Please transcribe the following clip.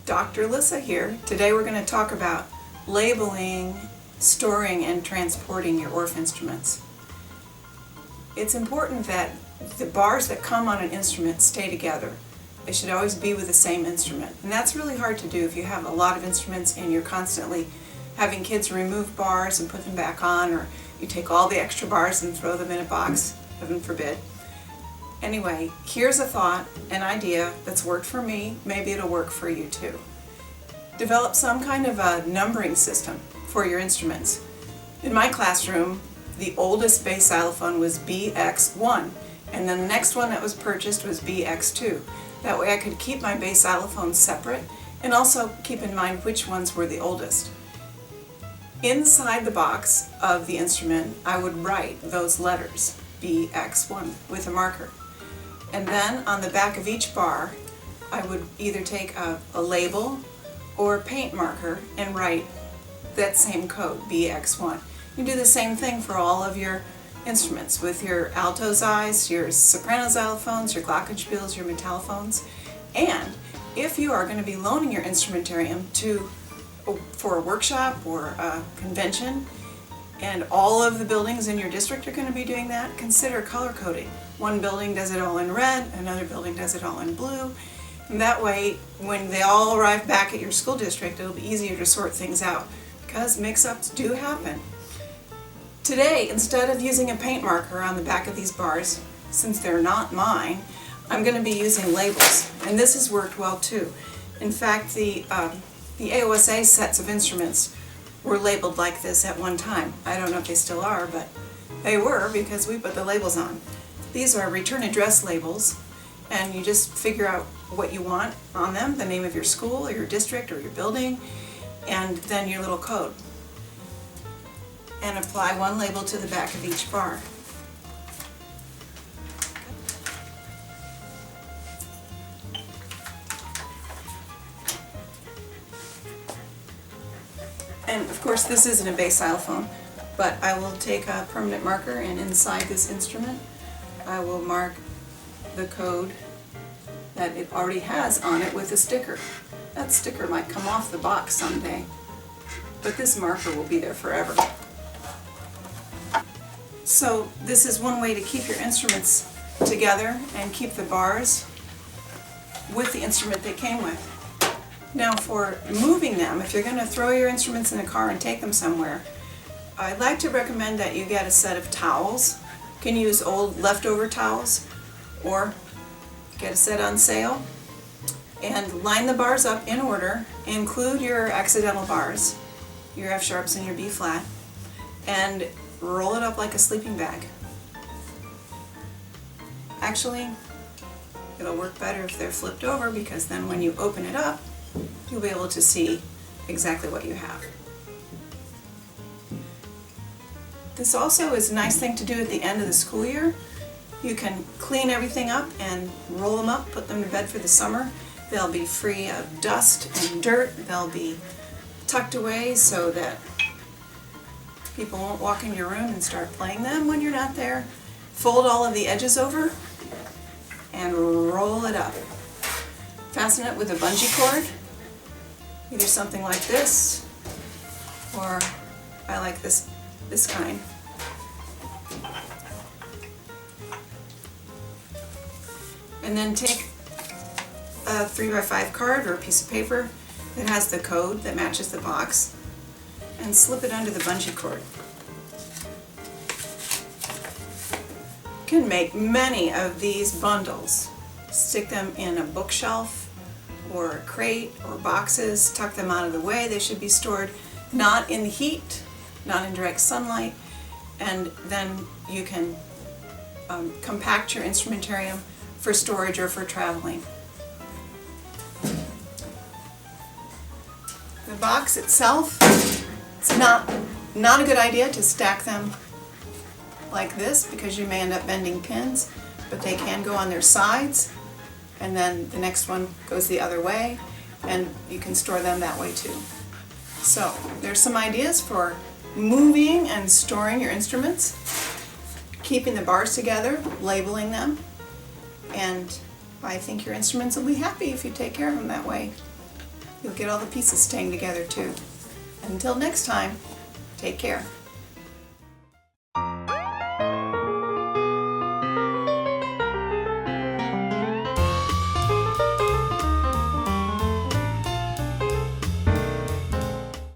Dr. Lissa here. Today we're going to talk about labeling, storing, and transporting your Orff instruments. It's important that the bars that come on an instrument stay together. They should always be with the same instrument. And that's really hard to do if you have a lot of instruments and you're constantly having kids remove bars and put them back on, or you take all the extra bars and throw them in a box, heaven forbid. Anyway, here's a thought, an idea that's worked for me. Maybe it'll work for you too. Develop some kind of a numbering system for your instruments. In my classroom, the oldest bass xylophone was BX1, and then the next one that was purchased was BX2. That way I could keep my bass xylophones separate and also keep in mind which ones were the oldest. Inside the box of the instrument, I would write those letters, BX1, with a marker. And then on the back of each bar, I would either take a label or a paint marker and write that same code, BX1. You do the same thing for all of your instruments with your Altos eyes, your soprano xylophones, your glockenspiels, your metallophones. And if you are going to be loaning your instrumentarium for a workshop or a convention, and all of the buildings in your district are going to be doing that, consider color coding. One building does it all in red, another building does it all in blue, and that way when they all arrive back at your school district, it'll be easier to sort things out, because mix-ups do happen. Today, instead of using a paint marker on the back of these bars, since they're not mine, I'm going to be using labels, and this has worked well too. In fact, the AOSA sets of instruments were labeled like this at one time. I don't know if they still are, but they were, because we put the labels on. These are return address labels, and you just figure out what you want on them, the name of your school or your district or your building, and then your little code. And apply one label to the back of each bar. And of course this isn't a bass xylophone, but I will take a permanent marker, and inside this instrument I will mark the code that it already has on it with a sticker. That sticker might come off the box someday, but this marker will be there forever. So this is one way to keep your instruments together and keep the bars with the instrument they came with. Now for moving them, if you're going to throw your instruments in a car and take them somewhere, I'd like to recommend that you get a set of towels. You can use old leftover towels or get a set on sale, and line the bars up in order. Include your accidental bars, your F sharps and your B flat, and roll it up like a sleeping bag. Actually, it'll work better if they're flipped over, because then when you open it up, you'll be able to see exactly what you have. This also is a nice thing to do at the end of the school year. You can clean everything up and roll them up, put them to bed for the summer. They'll be free of dust and dirt. They'll be tucked away so that people won't walk in your room and start playing them when you're not there. Fold all of the edges over and roll it up. Fasten it with a bungee cord, either something like this, or I like this kind. And then take a 3x5 card or a piece of paper that has the code that matches the box and slip it under the bungee cord. You can make many of these bundles. Stick them in a bookshelf or a crate or boxes, tuck them out of the way. They should be stored not in the heat, not in direct sunlight, and then you can compact your instrumentarium for storage or for traveling. The box itself, it's not a good idea to stack them like this, because you may end up bending pins, but they can go on their sides, and then the next one goes the other way, and you can store them that way too. So there's some ideas for moving and storing your instruments, keeping the bars together, labeling them, and I think your instruments will be happy if you take care of them that way. You'll get all the pieces staying together too. Until next time, take care.